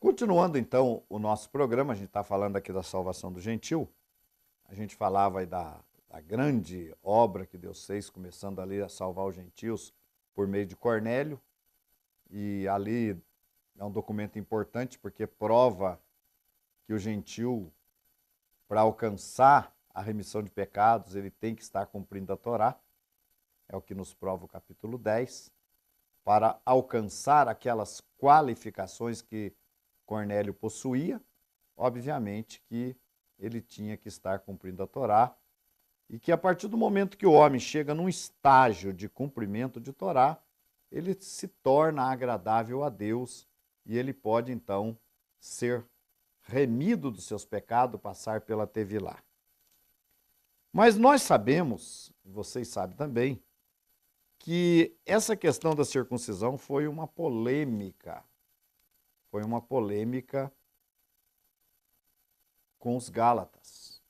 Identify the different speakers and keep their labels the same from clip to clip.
Speaker 1: Continuando então o nosso programa, a gente está falando aqui da salvação do gentil. A gente falava aí da grande obra que Deus fez, começando ali a salvar os gentios por meio de Cornélio. E ali é um documento importante porque prova que o gentil, para alcançar a remissão de pecados, ele tem que estar cumprindo a Torá. É o que nos prova o capítulo 10. Para alcançar aquelas qualificações que Cornélio possuía, obviamente que ele tinha que estar cumprindo a Torá, e que a partir do momento que o homem chega num estágio de cumprimento de Torá, ele se torna agradável a Deus e ele pode então ser remido dos seus pecados, passar pela Tevilá. Mas nós sabemos, vocês sabem também, que essa questão da circuncisão foi uma polêmica. Foi uma polêmica com os gálatas.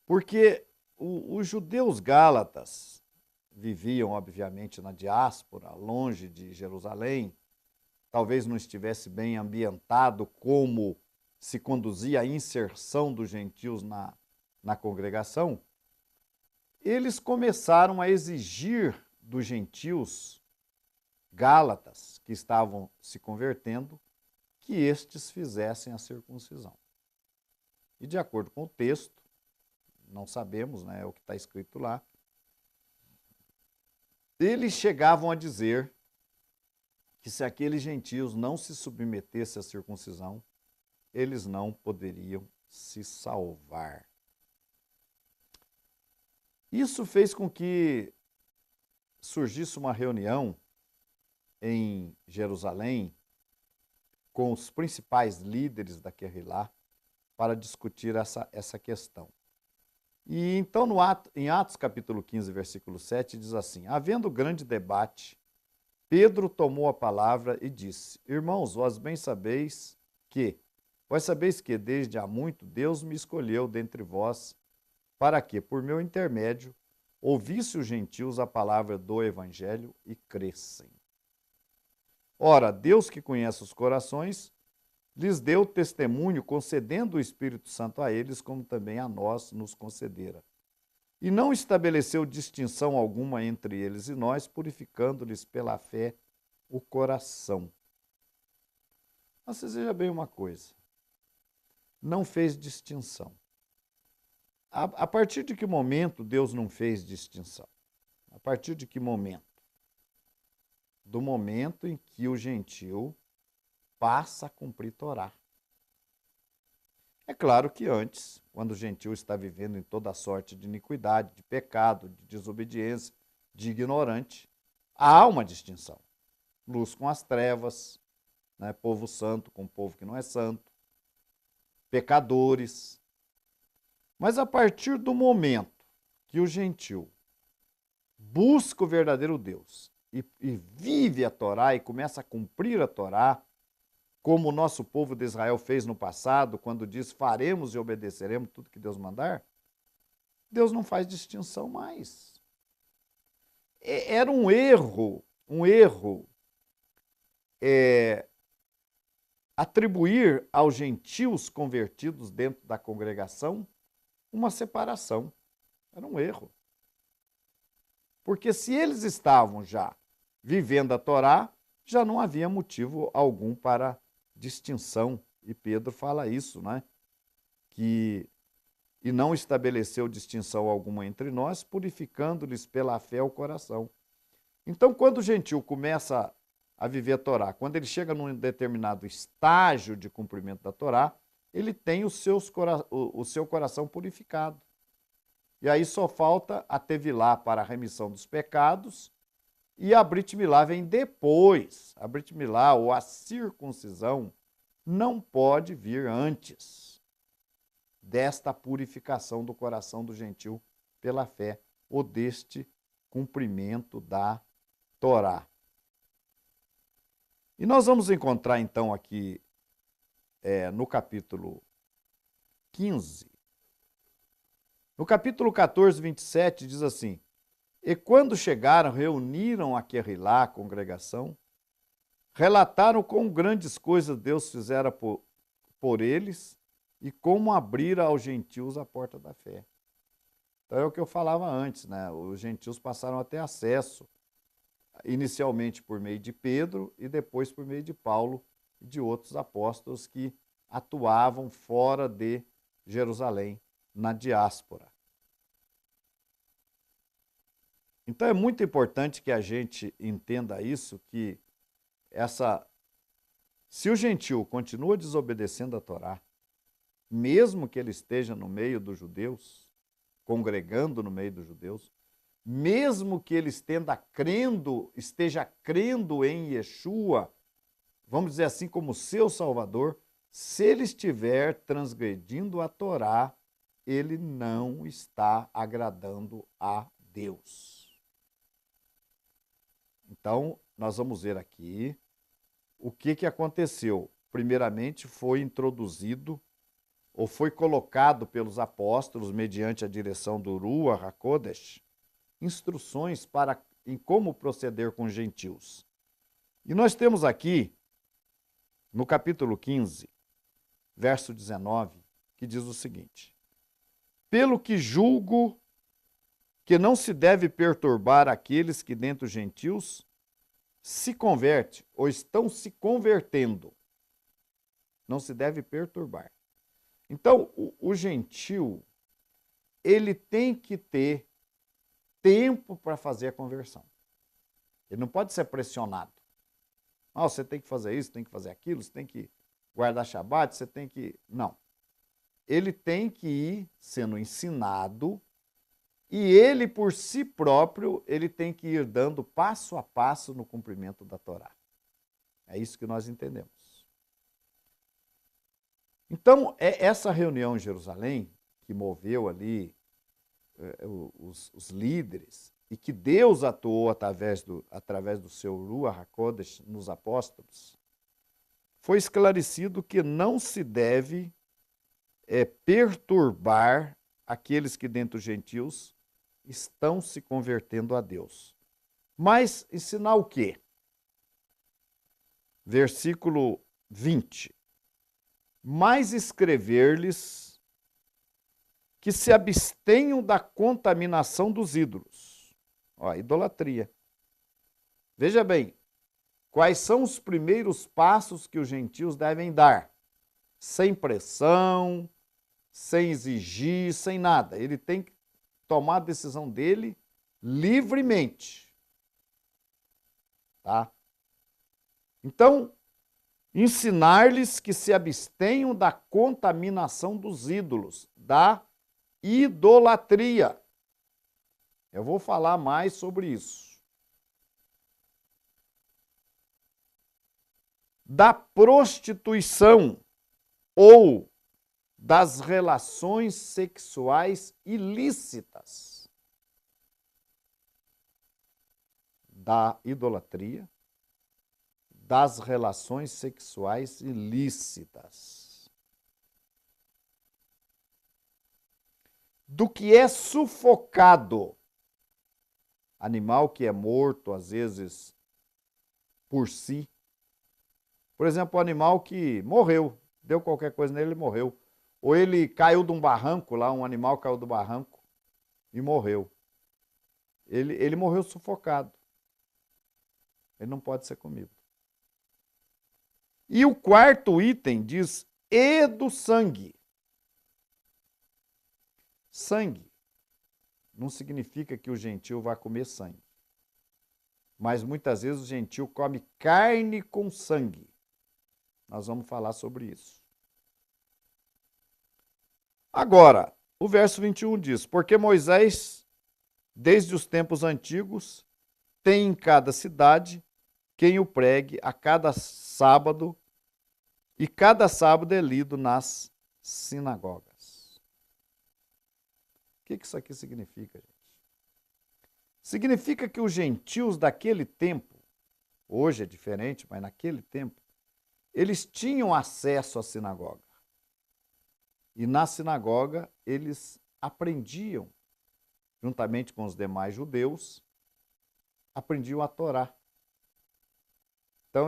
Speaker 1: Porque os judeus gálatas viviam, obviamente, na diáspora, longe de Jerusalém, talvez não estivesse bem ambientado como se conduzia a inserção dos gentios na congregação. Eles começaram a exigir dos gentios gálatas que estavam se convertendo que estes fizessem a circuncisão. E de acordo com o texto, não sabemos, né, o que está escrito lá, eles chegavam a dizer que se aqueles gentios não se submetessem à circuncisão, eles não poderiam se salvar. Isso fez com que surgisse uma reunião em Jerusalém com os principais líderes da Querrilá para discutir essa questão. E então, em Atos capítulo 15, versículo 7, diz assim: havendo grande debate, Pedro tomou a palavra e disse: irmãos, vós sabeis que desde há muito Deus me escolheu dentre vós, para que, por meu intermédio, ouvisse os gentios a palavra do evangelho e crescem. Ora, Deus que conhece os corações, lhes deu testemunho, concedendo o Espírito Santo a eles, como também a nós nos concedera. E não estabeleceu distinção alguma entre eles e nós, purificando-lhes pela fé o coração. Mas você veja bem uma coisa, não fez distinção. A partir de que momento Deus não fez distinção? A partir de que momento? Do momento em que o gentil passa a cumprir Torá. É claro que antes, quando o gentil está vivendo em toda sorte de iniquidade, de pecado, de desobediência, de ignorante, há uma distinção. Luz com as trevas, né? Povo santo com povo que não é santo, pecadores. Mas a partir do momento que o gentil busca o verdadeiro Deus e vive a Torá e começa a cumprir a Torá, como o nosso povo de Israel fez no passado, quando diz faremos e obedeceremos tudo que Deus mandar, Deus não faz distinção mais. Era um erro atribuir aos gentios convertidos dentro da congregação uma separação. Era um erro. Porque se eles estavam já vivendo a Torá, já não havia motivo algum para distinção. E Pedro fala isso, né? E não estabeleceu distinção alguma entre nós, purificando-lhes pela fé o coração. Então, quando o gentil começa a viver a Torá, quando ele chega num determinado estágio de cumprimento da Torá, ele tem o seu coração purificado. E aí só falta a Tevilá para a remissão dos pecados, e a Brit Milá vem depois. A Brit Milá, ou a circuncisão, não pode vir antes desta purificação do coração do gentil pela fé, ou deste cumprimento da Torá. E nós vamos encontrar então aqui no capítulo 15, no capítulo 14, 27, diz assim: e quando chegaram, reuniram a Querrilá, a congregação, relataram quão grandes coisas Deus fizera por eles e como abrira aos gentios a porta da fé. Então é o que eu falava antes, né? Os gentios passaram a ter acesso, inicialmente por meio de Pedro e depois por meio de Paulo e de outros apóstolos que atuavam fora de Jerusalém, na diáspora. Então é muito importante que a gente entenda isso, que se o gentio continua desobedecendo a Torá, mesmo que ele esteja no meio dos judeus, congregando no meio dos judeus, mesmo que ele esteja crendo em Yeshua, vamos dizer assim, como seu Salvador, se ele estiver transgredindo a Torá, ele não está agradando a Deus. Então, nós vamos ver aqui o que aconteceu. Primeiramente, foi introduzido ou foi colocado pelos apóstolos, mediante a direção do Ruach HaKodesh, instruções em como proceder com os gentios. E nós temos aqui, no capítulo 15, verso 19, que diz o seguinte: pelo que julgo que não se deve perturbar aqueles que dentre os gentios se converte ou estão se convertendo. Não se deve perturbar. Então, o gentio, ele tem que ter tempo para fazer a conversão. Ele não pode ser pressionado. Ah, você tem que fazer isso, tem que fazer aquilo, você tem que guardar Shabat, você tem que... Não. Ele tem que ir sendo ensinado e ele, por si próprio, ele tem que ir dando passo a passo no cumprimento da Torá. É isso que nós entendemos. Então, é essa reunião em Jerusalém, que moveu ali os líderes, e que Deus atuou através do seu Ruach HaKodesh nos apóstolos, foi esclarecido que não se deve perturbar aqueles que dentre os gentios estão se convertendo a Deus. Mas ensinar o quê? Versículo 20. Mas escrever-lhes que se abstenham da contaminação dos ídolos. Ó, idolatria. Veja bem, quais são os primeiros passos que os gentios devem dar? Sem pressão, sem exigir, sem nada. Ele tem que tomar a decisão dele livremente. Tá? Então, ensinar-lhes que se abstenham da contaminação dos ídolos, da idolatria. Eu vou falar mais sobre isso. Da prostituição ou das relações sexuais ilícitas. Da idolatria, das relações sexuais ilícitas. Do que é sufocado, animal que é morto, às vezes, por si. Por exemplo, o animal que morreu, deu qualquer coisa nele, ele morreu. Ou ele caiu de um barranco lá, um animal caiu do barranco e morreu. Ele morreu sufocado. Ele não pode ser comido. E o quarto item diz, e do sangue. Sangue não significa que o gentio vai comer sangue. Mas muitas vezes o gentio come carne com sangue. Nós vamos falar sobre isso. Agora, o verso 21 diz, porque Moisés, desde os tempos antigos, tem em cada cidade quem o pregue a cada sábado, e cada sábado é lido nas sinagogas. O que isso aqui significa, gente? Significa que os gentios daquele tempo, hoje é diferente, mas naquele tempo, eles tinham acesso à sinagoga. E na sinagoga eles aprendiam, juntamente com os demais judeus, aprendiam a Torá. Então,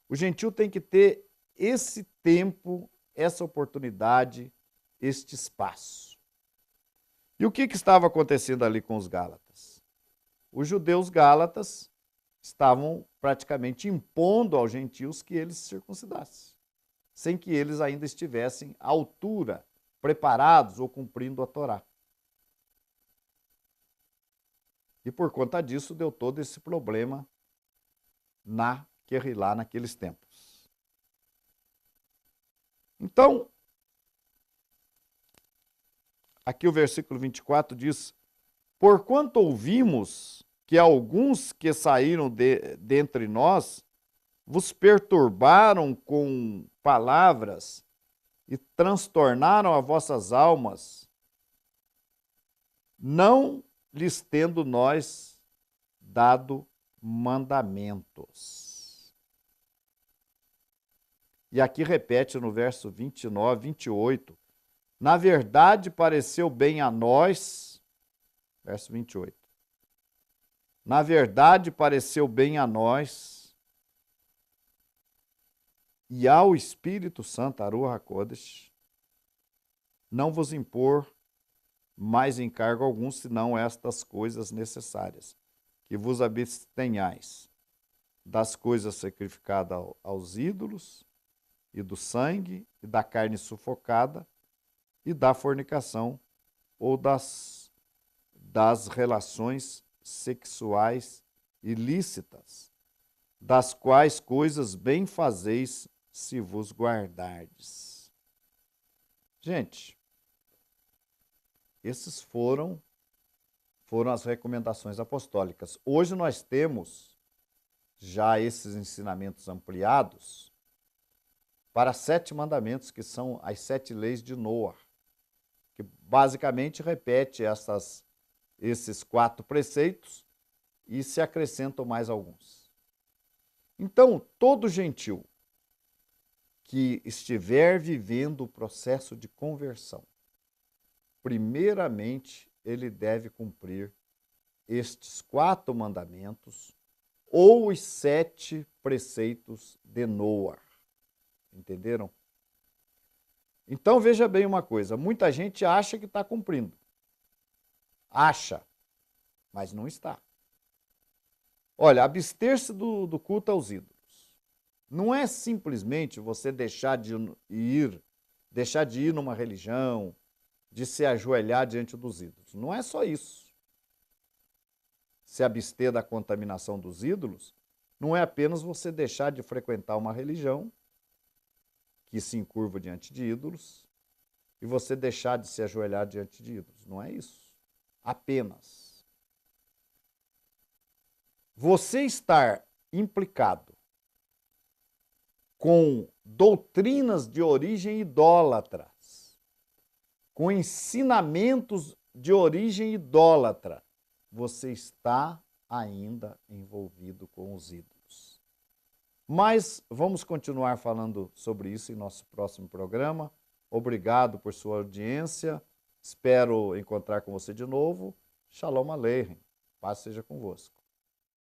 Speaker 1: o gentio tem que ter esse tempo, essa oportunidade, este espaço. E o que estava acontecendo ali com os gálatas? Os judeus gálatas estavam praticamente impondo aos gentios que eles se circuncidassem, sem que eles ainda estivessem à altura, preparados ou cumprindo a Torá. E por conta disso deu todo esse problema na Querrilá naqueles tempos. Então, aqui o versículo 24 diz: porquanto ouvimos que alguns que saíram dentre nós vos perturbaram com palavras e transtornaram as vossas almas, não lhes tendo nós dado mandamentos. E aqui repete no verso 29, 28, na verdade pareceu bem a nós, verso 28, na verdade pareceu bem a nós e ao Espírito Santo, Aruach HaKodesh, não vos impor mais encargo algum, senão estas coisas necessárias, que vos abstenhais das coisas sacrificadas aos ídolos, e do sangue, e da carne sufocada, e da fornicação, ou das relações sexuais ilícitas, das quais coisas bem fazeis se vos guardardes. Gente, esses foram as recomendações apostólicas. Hoje nós temos já esses ensinamentos ampliados para 7 mandamentos, que são as 7 leis de Noé, que basicamente repete esses 4 preceitos e se acrescentam mais alguns. Então, todo gentil que estiver vivendo o processo de conversão, primeiramente, ele deve cumprir estes 4 mandamentos ou os 7 preceitos de Noé. Entenderam? Então, veja bem uma coisa. Muita gente acha que está cumprindo. Acha, mas não está. Olha, abster-se do culto aos ídolos. Não é simplesmente você deixar de ir numa religião, de se ajoelhar diante dos ídolos. Não é só isso. Se abster da contaminação dos ídolos, não é apenas você deixar de frequentar uma religião que se encurva diante de ídolos e você deixar de se ajoelhar diante de ídolos. Não é isso. Apenas. Você estar implicado com doutrinas de origem idólatras, com ensinamentos de origem idólatra, você está ainda envolvido com os ídolos. Mas vamos continuar falando sobre isso em nosso próximo programa. Obrigado por sua audiência. Espero encontrar com você de novo. Shalom Aleichem. Paz seja convosco.